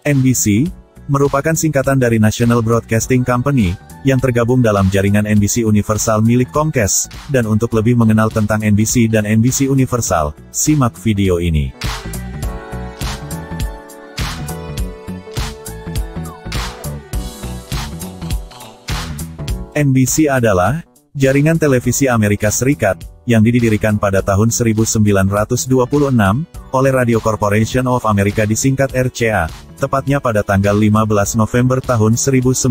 NBC merupakan singkatan dari National Broadcasting Company, yang tergabung dalam jaringan NBC Universal milik Comcast, dan untuk lebih mengenal tentang NBC dan NBC Universal, simak video ini. NBC adalah jaringan televisi Amerika Serikat, yang didirikan pada tahun 1926, oleh Radio Corporation of America disingkat RCA, tepatnya pada tanggal 15 November tahun 1926,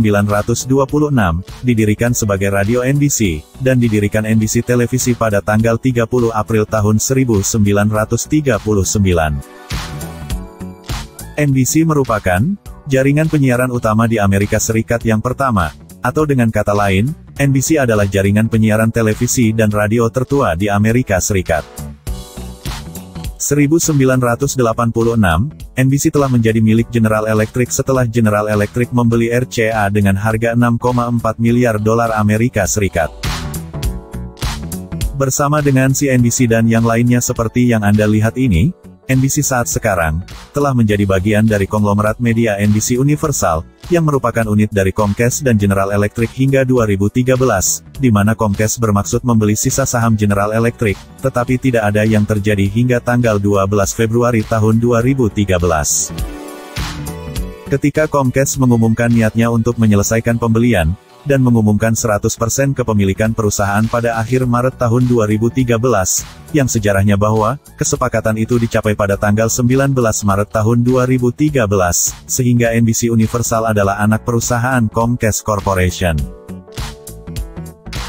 didirikan sebagai Radio NBC, dan didirikan NBC Televisi pada tanggal 30 April tahun 1939. NBC merupakan jaringan penyiaran utama di Amerika Serikat yang pertama, atau dengan kata lain, NBC adalah jaringan penyiaran televisi dan radio tertua di Amerika Serikat. 1986, NBC telah menjadi milik General Electric setelah General Electric membeli RCA dengan harga $6,4 miliar Amerika Serikat. Bersama dengan CNBC dan yang lainnya seperti yang Anda lihat ini, NBC saat sekarang telah menjadi bagian dari konglomerat media NBC Universal, yang merupakan unit dari Comcast dan General Electric hingga 2013, di mana Comcast bermaksud membeli sisa saham General Electric, tetapi tidak ada yang terjadi hingga tanggal 12 Februari tahun 2013. Ketika Comcast mengumumkan niatnya untuk menyelesaikan pembelian, dan mengumumkan 100% kepemilikan perusahaan pada akhir Maret tahun 2013, yang sejarahnya bahwa, kesepakatan itu dicapai pada tanggal 19 Maret tahun 2013, sehingga NBC Universal adalah anak perusahaan Comcast Corporation.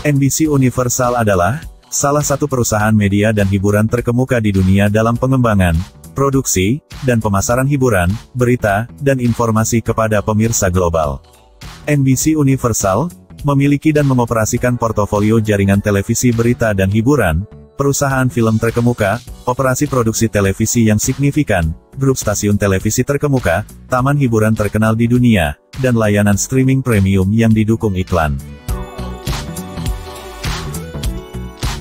NBC Universal adalah salah satu perusahaan media dan hiburan terkemuka di dunia dalam pengembangan, produksi, dan pemasaran hiburan, berita, dan informasi kepada pemirsa global. NBC Universal memiliki dan mengoperasikan portofolio jaringan televisi berita dan hiburan, perusahaan film terkemuka, operasi produksi televisi yang signifikan, grup stasiun televisi terkemuka, taman hiburan terkenal di dunia, dan layanan streaming premium yang didukung iklan.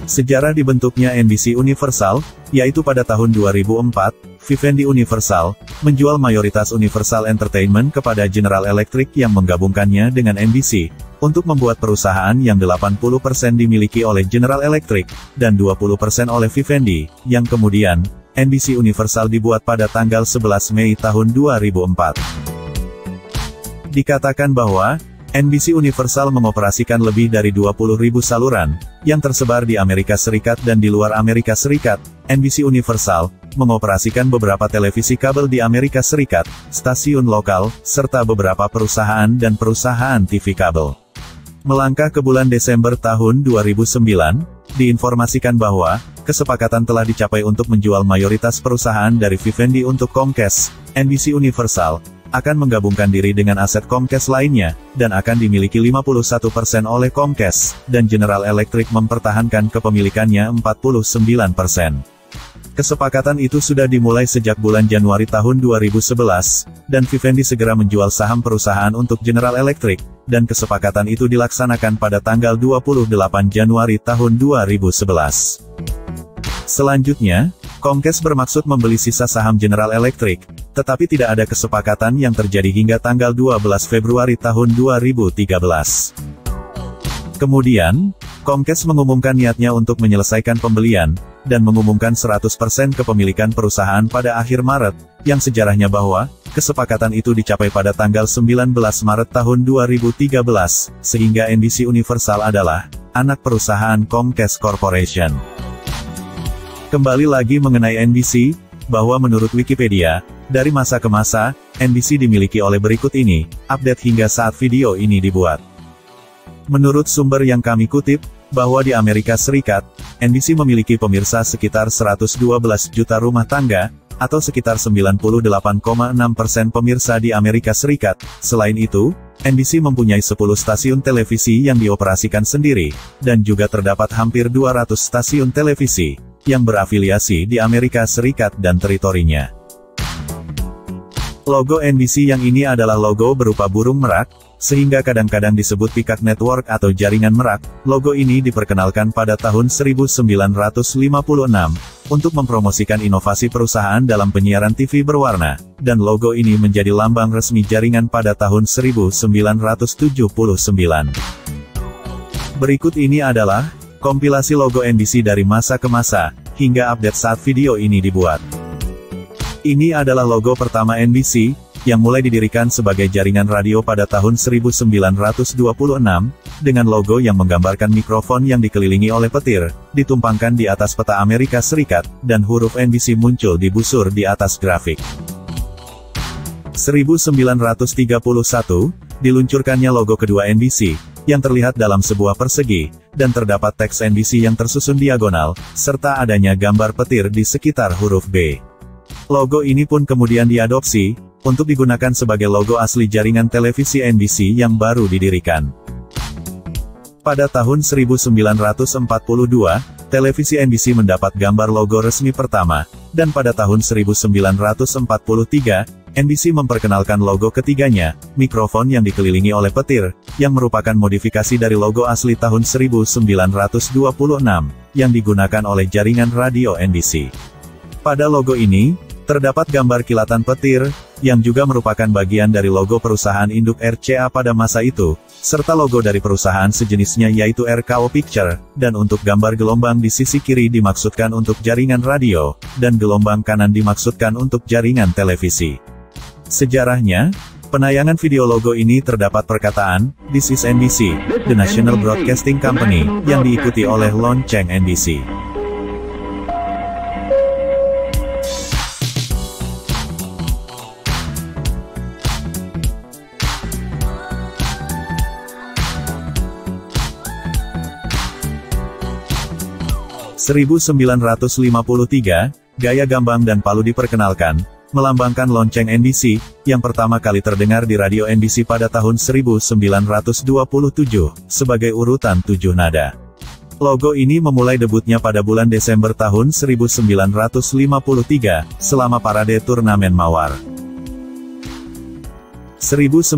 Sejarah dibentuknya NBC Universal, yaitu pada tahun 2004, Vivendi Universal menjual mayoritas Universal Entertainment kepada General Electric yang menggabungkannya dengan NBC, untuk membuat perusahaan yang 80% dimiliki oleh General Electric, dan 20% oleh Vivendi, yang kemudian, NBC Universal dibuat pada tanggal 11 Mei tahun 2004. Dikatakan bahwa, NBC Universal mengoperasikan lebih dari 20.000 saluran, yang tersebar di Amerika Serikat dan di luar Amerika Serikat. NBC Universal mengoperasikan beberapa televisi kabel di Amerika Serikat, stasiun lokal, serta beberapa perusahaan dan perusahaan TV kabel. Melangkah ke bulan Desember tahun 2009, diinformasikan bahwa, kesepakatan telah dicapai untuk menjual mayoritas perusahaan dari Vivendi untuk Comcast. NBC Universal akan menggabungkan diri dengan aset Comcast lainnya, dan akan dimiliki 51% oleh Comcast, dan General Electric mempertahankan kepemilikannya 49%. Kesepakatan itu sudah dimulai sejak bulan Januari tahun 2011, dan Vivendi segera menjual saham perusahaan untuk General Electric, dan kesepakatan itu dilaksanakan pada tanggal 28 Januari tahun 2011. Selanjutnya, Comcast bermaksud membeli sisa saham General Electric, tetapi tidak ada kesepakatan yang terjadi hingga tanggal 12 Februari tahun 2013. Kemudian, Comcast mengumumkan niatnya untuk menyelesaikan pembelian, dan mengumumkan 100% kepemilikan perusahaan pada akhir Maret, yang sejarahnya bahwa, kesepakatan itu dicapai pada tanggal 19 Maret tahun 2013, sehingga NBC Universal adalah anak perusahaan Comcast Corporation. Kembali lagi mengenai NBC, bahwa menurut Wikipedia, dari masa ke masa, NBC dimiliki oleh berikut ini, update hingga saat video ini dibuat. Menurut sumber yang kami kutip, bahwa di Amerika Serikat, NBC memiliki pemirsa sekitar 112 juta rumah tangga, atau sekitar 98,6% pemirsa di Amerika Serikat. Selain itu, NBC mempunyai 10 stasiun televisi yang dioperasikan sendiri, dan juga terdapat hampir 200 stasiun televisi yang berafiliasi di Amerika Serikat dan teritorinya. Logo NBC yang ini adalah logo berupa burung merak, sehingga kadang-kadang disebut Peacock Network atau jaringan merak. Logo ini diperkenalkan pada tahun 1956, untuk mempromosikan inovasi perusahaan dalam penyiaran TV berwarna, dan logo ini menjadi lambang resmi jaringan pada tahun 1979. Berikut ini adalah kompilasi logo NBC dari masa ke masa, hingga update saat video ini dibuat. Ini adalah logo pertama NBC, yang mulai didirikan sebagai jaringan radio pada tahun 1926, dengan logo yang menggambarkan mikrofon yang dikelilingi oleh petir, ditumpangkan di atas peta Amerika Serikat, dan huruf NBC muncul di busur di atas grafik. 1931, diluncurkannya logo kedua NBC, yang terlihat dalam sebuah persegi, dan terdapat teks NBC yang tersusun diagonal, serta adanya gambar petir di sekitar huruf B. Logo ini pun kemudian diadopsi, untuk digunakan sebagai logo asli jaringan televisi NBC yang baru didirikan. Pada tahun 1942, televisi NBC mendapat gambar logo resmi pertama, dan pada tahun 1943, NBC memperkenalkan logo ketiganya, mikrofon yang dikelilingi oleh petir, yang merupakan modifikasi dari logo asli tahun 1926, yang digunakan oleh jaringan radio NBC. Pada logo ini, terdapat gambar kilatan petir, yang juga merupakan bagian dari logo perusahaan induk RCA pada masa itu, serta logo dari perusahaan sejenisnya yaitu RKO Picture, dan untuk gambar gelombang di sisi kiri dimaksudkan untuk jaringan radio, dan gelombang kanan dimaksudkan untuk jaringan televisi. Sejarahnya, penayangan video logo ini terdapat perkataan, "This is NBC, the National Broadcasting Company," yang diikuti oleh lonceng NBC. (1953), gaya gambang dan palu diperkenalkan, melambangkan lonceng NBC, yang pertama kali terdengar di radio NBC pada tahun 1927, sebagai urutan 7 nada. Logo ini memulai debutnya pada bulan Desember tahun 1953, selama parade turnamen Mawar. 1956,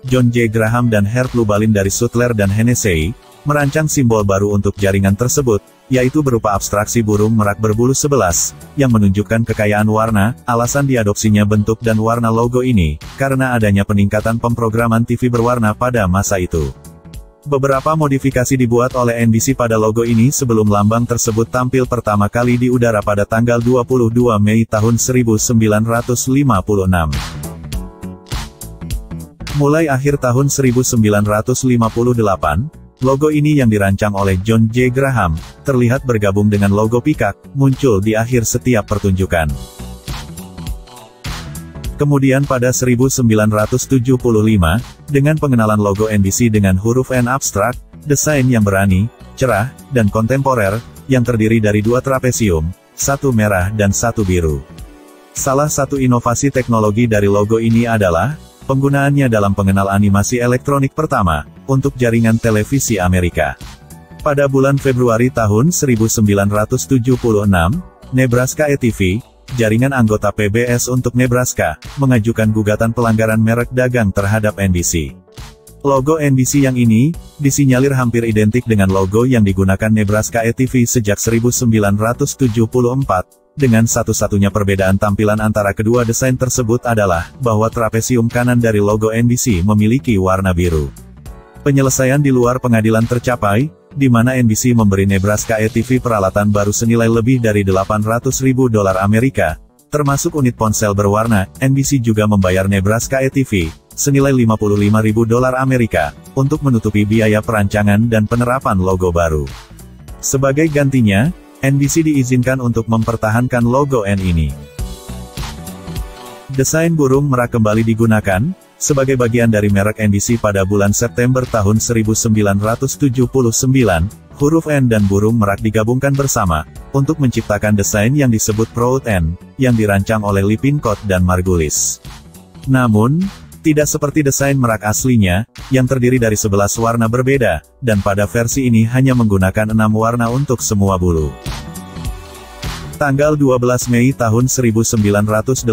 John J. Graham dan Herb Lubalin dari Sutler dan Hennessy, merancang simbol baru untuk jaringan tersebut, yaitu berupa abstraksi burung merak berbulu 11, yang menunjukkan kekayaan warna. Alasan diadopsinya bentuk dan warna logo ini, karena adanya peningkatan pemrograman TV berwarna pada masa itu. Beberapa modifikasi dibuat oleh NBC pada logo ini sebelum lambang tersebut tampil pertama kali di udara pada tanggal 22 Mei tahun 1956. Mulai akhir tahun 1958, logo ini yang dirancang oleh John J. Graham, terlihat bergabung dengan logo Peacock, muncul di akhir setiap pertunjukan. Kemudian pada 1975, dengan pengenalan logo NBC dengan huruf N abstrak, desain yang berani, cerah, dan kontemporer, yang terdiri dari 2 trapesium, 1 merah dan 1 biru. Salah satu inovasi teknologi dari logo ini adalah penggunaannya dalam pengenal animasi elektronik pertama, untuk jaringan televisi Amerika. Pada bulan Februari tahun 1976, Nebraska ETV, jaringan anggota PBS untuk Nebraska, mengajukan gugatan pelanggaran merek dagang terhadap NBC. Logo NBC yang ini, disinyalir hampir identik dengan logo yang digunakan Nebraska ETV sejak 1974, dengan satu-satunya perbedaan tampilan antara kedua desain tersebut adalah, bahwa trapesium kanan dari logo NBC memiliki warna biru. Penyelesaian di luar pengadilan tercapai, di mana NBC memberi Nebraska ETV peralatan baru senilai lebih dari $800.000 Amerika, termasuk unit ponsel berwarna. NBC juga membayar Nebraska ETV senilai $55.000 Amerika, untuk menutupi biaya perancangan dan penerapan logo baru. Sebagai gantinya, NBC diizinkan untuk mempertahankan logo N ini. Desain burung merak kembali digunakan, sebagai bagian dari merek NBC pada bulan September tahun 1979, huruf N dan burung merak digabungkan bersama, untuk menciptakan desain yang disebut Proud N, yang dirancang oleh Lippincott dan Margulis. Namun, tidak seperti desain merak aslinya, yang terdiri dari 11 warna berbeda, dan pada versi ini hanya menggunakan 6 warna untuk semua bulu. Tanggal 12 Mei tahun 1986,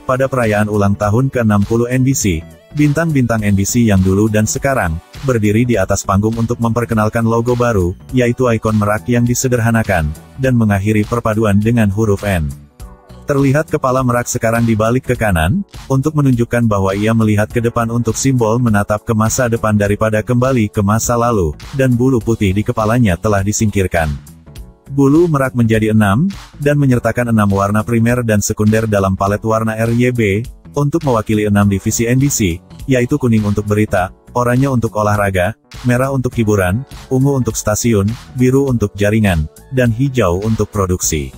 pada perayaan ulang tahun ke-60 NBC, bintang-bintang NBC yang dulu dan sekarang, berdiri di atas panggung untuk memperkenalkan logo baru, yaitu ikon merak yang disederhanakan, dan mengakhiri perpaduan dengan huruf N. Terlihat kepala merak sekarang dibalik ke kanan, untuk menunjukkan bahwa ia melihat ke depan untuk simbol menatap ke masa depan daripada kembali ke masa lalu, dan bulu putih di kepalanya telah disingkirkan. Bulu merak menjadi 6, dan menyertakan 6 warna primer dan sekunder dalam palet warna RYB, untuk mewakili 6 divisi NBC, yaitu kuning untuk berita, oranye untuk olahraga, merah untuk hiburan, ungu untuk stasiun, biru untuk jaringan, dan hijau untuk produksi.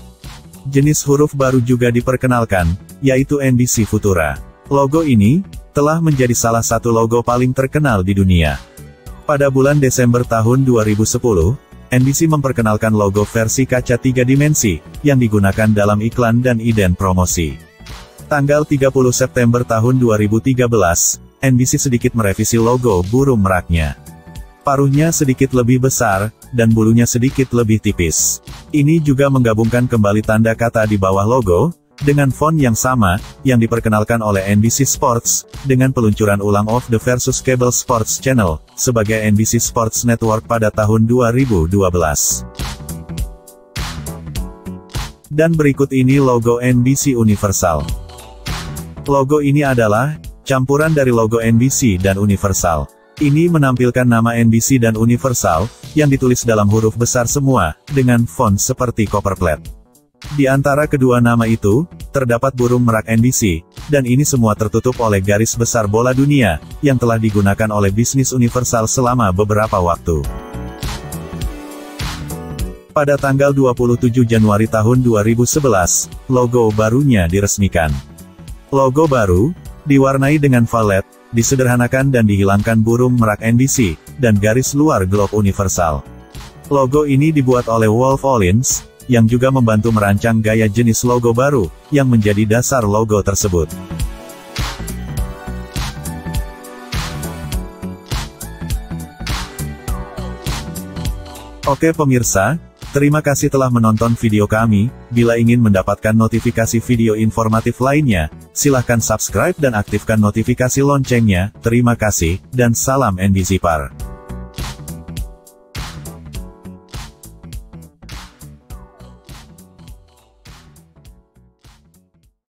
Jenis huruf baru juga diperkenalkan, yaitu NBC Futura. Logo ini, telah menjadi salah satu logo paling terkenal di dunia. Pada bulan Desember tahun 2010, NBC memperkenalkan logo versi kaca 3 dimensi, yang digunakan dalam iklan dan ident promosi. Tanggal 30 September tahun 2013, NBC sedikit merevisi logo burung meraknya. Paruhnya sedikit lebih besar, dan bulunya sedikit lebih tipis. Ini juga menggabungkan kembali tanda kata di bawah logo, dengan font yang sama, yang diperkenalkan oleh NBC Sports, dengan peluncuran ulang of the versus Cable Sports Channel, sebagai NBC Sports Network pada tahun 2012. Dan berikut ini logo NBC Universal. Logo ini adalah campuran dari logo NBC dan Universal. Ini menampilkan nama NBC dan Universal, yang ditulis dalam huruf besar semua, dengan font seperti Copperplate. Di antara kedua nama itu, terdapat burung merak NBC, dan ini semua tertutup oleh garis besar bola dunia, yang telah digunakan oleh bisnis Universal selama beberapa waktu. Pada tanggal 27 Januari tahun 2011, logo barunya diresmikan. Logo baru, diwarnai dengan valet, disederhanakan dan dihilangkan burung merak NBC, dan garis luar globe Universal. Logo ini dibuat oleh Wolf Olins, yang juga membantu merancang gaya jenis logo baru, yang menjadi dasar logo tersebut. Oke pemirsa, terima kasih telah menonton video kami. Bila ingin mendapatkan notifikasi video informatif lainnya, silahkan subscribe dan aktifkan notifikasi loncengnya. Terima kasih, dan salam NBC Par.